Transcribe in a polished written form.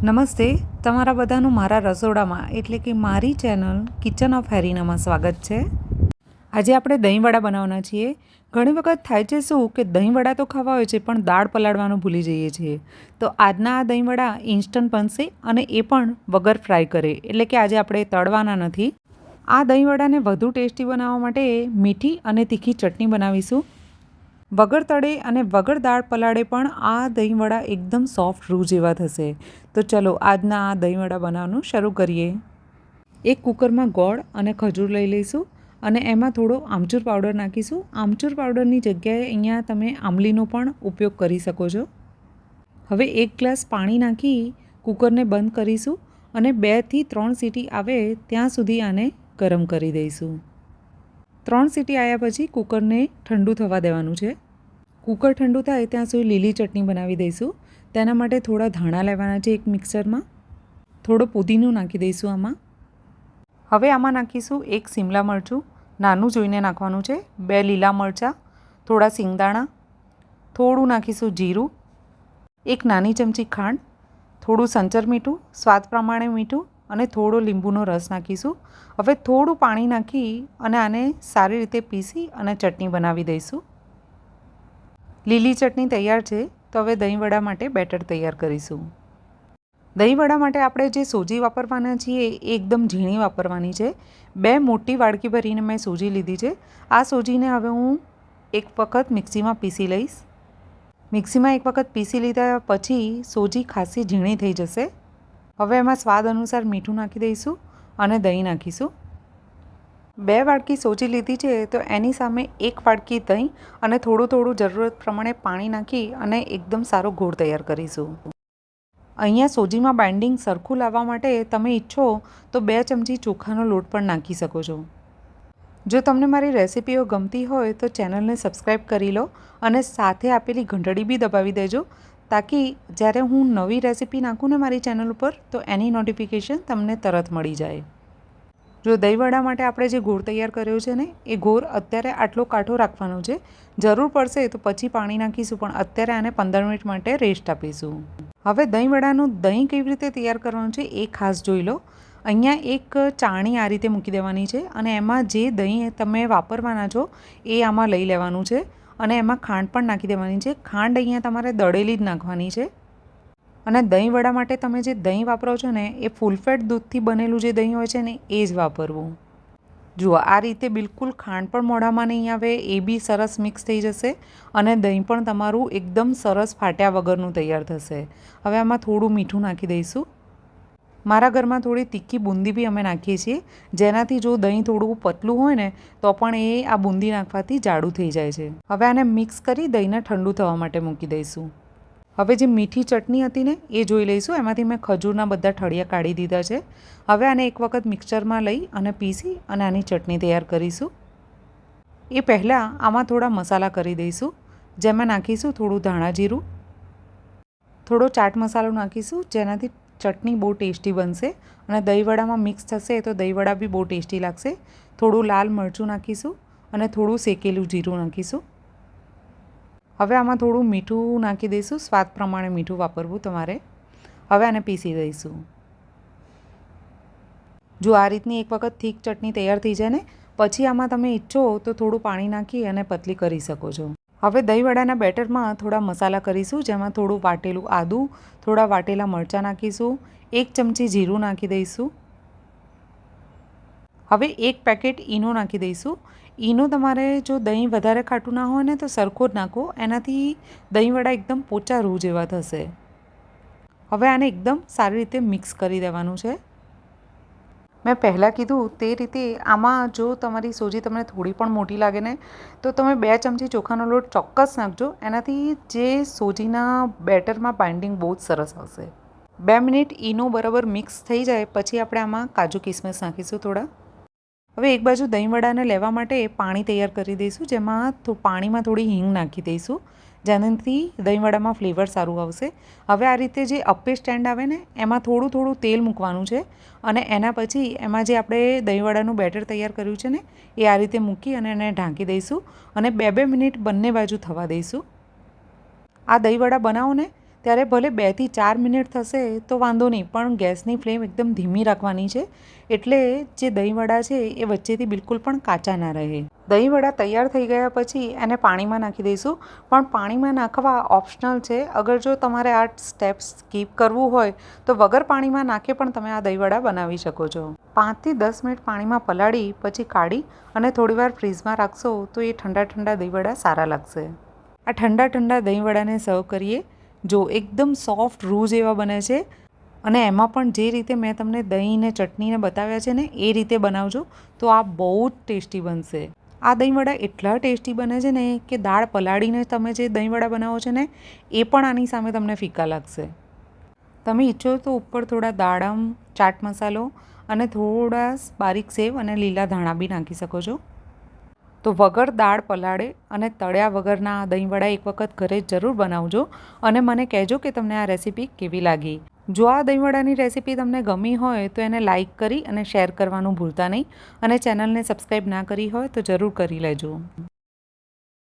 નમસ્તે, તમારા બધાનું મારા રસોડામાં એટલે કે મારી ચેનલ કિચન ઓફ હેરીનામાં સ્વાગત છે. આજે આપણે દહીંવડા બનાવવાના છીએ. ઘણી વખત થાય છે શું કે દહીંવડા તો ખાવા હોય છે પણ દાળ પલાળવાનું ભૂલી જઈએ છીએ. તો આજના આ દહીંવડા ઇન્સ્ટન્ટ બનશે અને એ પણ વગર ફ્રાય કરે, એટલે કે આજે આપણે તળવાના નથી. આ દહીંવડાને વધુ ટેસ્ટી બનાવવા માટે મીઠી અને તીખી ચટણી બનાવીશું. વગર તળે અને વગર દાળ પલાળે પણ આ દહીંવડા એકદમ સોફ્ટ રૂ જેવા થશે. તો ચલો આજના આ દહીંવડા બનાવવાનું શરૂ કરીએ. એક કુકરમાં ગોળ અને ખજૂર લઈ લઈશું અને એમાં થોડો આમચૂર પાવડર નાખીશું. આમચૂર પાવડરની જગ્યાએ અહીંયા તમે આમલીનો પણ ઉપયોગ કરી શકો છો. હવે 1 ગ્લાસ પાણી નાખી કુકરને બંધ કરીશું અને 2 થી 3 સીટી આવે ત્યાં સુધી આને ગરમ કરી દઈશું. 3 સીટી આવ્યા પછી કુકરને ઠંડુ થવા દેવાનું છે. કુકર ઠંડુ થાય ત્યાં સુધી લીલી ચટણી બનાવી દઈશું. તેના માટે થોડા ધાણા લેવાના છે એક મિક્સરમાં. થોડો પુદીનો નાખી દઈશું આમાં. હવે આમાં નાખીશું 1 શિમલા મરચું, નાનું જોઈને નાખવાનું છે, 2 લીલા મરચાં, થોડા સિંગદાણા, થોડું નાખીશું જીરું, 1 નાની ચમચી ખાંડ, થોડું સંચર મીઠું, સ્વાદ પ્રમાણે મીઠું અને થોડો લીંબુનો રસ નાખીશું. હવે થોડું પાણી નાખી અને આને સારી રીતે પીસી અને ચટણી બનાવી દઈશું. લીલી ચટણી તૈયાર છે. તો હવે દહીંવડા માટે બેટર તૈયાર કરીશું. દહીંવડા માટે આપણે જે સોજી વાપરવાના છીએ એ એકદમ ઝીણી વાપરવાની છે. 2 મોટી વાડકી ભરીને મેં સોજી લીધી છે. આ સોજીને હવે હું એક વખત મિક્સીમાં પીસી લઈશ. મિક્સીમાં એક વખત પીસી લીધા પછી સોજી ખાસી ઝીણી થઈ જશે. હવે એમાં સ્વાદ અનુસાર મીઠું નાખી દઈશું અને દહીં નાખીશું. 2 વાડકી સોજી લીધી છે તો એની સામે 1 વાડકી દહીં અને થોડું જરૂરત પ્રમાણે પાણી નાખી અને એકદમ સારો ગોળ તૈયાર કરીશું. અહીંયા સોજીમાં બાઇન્ડિંગ સરખું લાવવા માટે તમે ઈચ્છો તો 2 ચમચી ચોખાનો લોટ પણ નાખી શકો છો. જો તમને મારી રેસિપીઓ ગમતી હોય તો ચેનલને સબસ્ક્રાઈબ કરી લો અને સાથે આપેલી ઘંટડી બી દબાવી દેજો, તાકી જ્યારે હું નવી રેસિપી નાખું ને મારી ચેનલ ઉપર તો એની નોટિફિકેશન તમને તરત મળી જાય. જો દહીંવડા માટે આપણે જે ગોળ તૈયાર કર્યો છે ને એ ગોળ અત્યારે આટલો કાઠો રાખવાનો છે. જરૂર પડશે તો પછી પાણી નાખીશું, પણ અત્યારે આને 15 મિનિટ માટે રેસ્ટ આપીશું. હવે દહીંવડાનું દહીં કેવી રીતે તૈયાર કરવાનું છે એ ખાસ જોઈ લો. અહીંયા એક ચાળણી આ રીતે મૂકી દેવાની છે અને એમાં જે દહીં તમે વાપરવાના છો એ આમાં લઈ લેવાનું છે અને એમાં ખાંડ પણ નાખી દેવાની છે. ખાંડ અહીંયા તમારે દળેલી જ નાખવાની છે. અને દહીંવડા માટે તમે જે દહીં વાપરો છો ને એ ફૂલ ફેટ દૂધથી બનેલું જે દહીં હોય છે ને એ જ વાપરવું. જુઓ આ રીતે બિલકુલ ખાંડ પણ મોઢામાં નહીં આવે, એ બી સરસ મિક્સ થઈ જશે અને દહીં પણ તમારું એકદમ સરસ ફાટ્યા વગરનું તૈયાર થશે. હવે આમાં થોડું મીઠું નાખી દઈશું. મારા ઘરમાં થોડી તીખી બુંદી બી અમે નાખીએ છીએ, જેનાથી જો દહીં થોડું પતલું હોય ને તો પણ એ આ બુંદી નાખવાથી જાડું થઈ જાય છે. હવે આને મિક્સ કરી દહીંને ઠંડુ થવા માટે મૂકી દઈશું. હવે જે મીઠી ચટણી હતી ને એ જોઈ લઈશું. એમાંથી મેં ખજૂરના બધા ઠળિયા કાઢી દીધા છે. હવે આને એક વખત મિક્સરમાં લઈ અને પીસી અને આની ચટણી તૈયાર કરીશું. એ પહેલાં આમાં થોડા મસાલા કરી દઈશું, જેમાં નાખીશું થોડું ધાણા જીરું, થોડો ચાટ મસાલો નાખીશું, જેનાથી ચટણી બહુ ટેસ્ટી બનશે અને દહીંવડામાં મિક્સ થશે તો દહીંવડા બી બહુ ટેસ્ટી લાગશે. થોડું લાલ મરચું નાખીશું અને થોડું શેકેલું જીરું નાખીશું. હવે આમાં થોડું મીઠું નાખી દઈશું, સ્વાદ પ્રમાણે મીઠું વાપરવું તમારે. હવે આને પીસી દઈશું. જો આ રીતની એક વખત થીક ચટણી તૈયાર થઈ જાય ને પછી આમાં તમે ઈચ્છો તો થોડું પાણી નાખી અને પતલી કરી શકો છો. હવે દહીંવડાના બેટરમાં થોડા મસાલા કરીશું, જેમાં થોડું વાટેલું આદું, થોડા વાટેલા મરચાં નાખીશું, 1 ચમચી જીરું નાખી દઈશું. હવે 1 પેકેટ ઈનો નાખી દઈશું. ઈનો તમારે જો દહીં વધારે ખાટું ના હોય ને તો સરખો જ નાખો, એનાથી દહીંવડા એકદમ પોચા રૂ જેવા થશે. હવે આને એકદમ સારી રીતે મિક્સ કરી દેવાનું છે. મેં પહેલાં કીધું તે રીતે આમાં જો તમારી સોજી તમને થોડી પણ મોટી લાગે ને તો તમે 2 ચમચી ચોખાનો લોટ ચોક્કસ નાખજો. એનાથી જે સોજીના બેટરમાં બાઇન્ડિંગ બહુ જ સરસ આવશે. 2 મિનિટ ઈનો બરાબર મિક્સ થઈ જાય પછી આપણે આમાં કાજુ કિસમિસ નાખીશું થોડા. હવે એક બાજુ દહીંવડાને લેવા માટે પાણી તૈયાર કરી દઈશું, જેમાં પાણીમાં થોડી હિંગ નાખી દઈશું, જેનાથી દહીંવડામાં ફ્લેવર સારું આવશે. હવે આ રીતે જે અપ્પે સ્ટેન્ડ આવે ને એમાં થોડું તેલ મૂકવાનું છે અને એના પછી એમાં જે આપણે દહીંવડાનું બેટર તૈયાર કર્યું છે ને એ આ રીતે મૂકી અને એને ઢાંકી દઈશું અને 2-2 મિનિટ બંને બાજુ થવા દઈશું. આ દહીંવડા બનાવો ને ત્યારે ભલે 2 થી 4 મિનિટ થશે તો વાંધો નહીં, પણ ગેસની ફ્લેમ એકદમ ધીમી રાખવાની છે, એટલે જે દહીંવડા છે એ વચ્ચેથી બિલકુલ પણ કાચા ના રહે. દહીંવડા તૈયાર થઈ ગયા પછી એને પાણીમાં નાખી દઈશું, પણ પાણીમાં નાખવા ઓપ્શનલ છે. અગર જો તમારે આ સ્ટેપ સ્કીપ કરવું હોય તો વગર પાણીમાં નાખે પણ તમે આ દહીંવડા બનાવી શકો છો. 5 થી 10 મિનિટ પાણીમાં પલાળી પછી કાઢી અને થોડીવાર ફ્રીઝમાં રાખશો તો એ ઠંડા દહીંવડા સારા લાગશે. આ ઠંડા દહીંવડાને સર્વ કરીએ. જો એકદમ સોફ્ટ રૂ જેવા બને છે, અને એમાં પણ જે રીતે મેં તમને દહીં ને ચટણીને બતાવ્યા છે ને એ રીતે બનાવજો તો આ બહુ જ ટેસ્ટી બનશે. આ દહીંવડા એટલા ટેસ્ટી બને છે ને કે દાળ પલાળીને તમે જે દહીંવડા બનાવો છો ને એ પણ આની સામે તમને ફીકા લાગશે. તમે ઈચ્છો તો ઉપર થોડા દાડમ, ચાટ મસાલો અને થોડા બારીક સેવ અને લીલા ધાણા બી નાખી શકો છો. તો વગર દાળ પલાળે અને તળ્યા વગરના આ દહીંવડા એક વખત ઘરે જરૂર બનાવજો અને મને કહેજો કે તમને આ રેસીપી કેવી લાગી. જો આ દહીંવડાની રેસીપી તમને ગમી હોય તો એને લાઇક કરી અને શેર કરવાનું ભૂલતા નહીં, અને ચેનલને સબસ્ક્રાઈબ ના કરી હોય તો જરૂર કરી લેજો.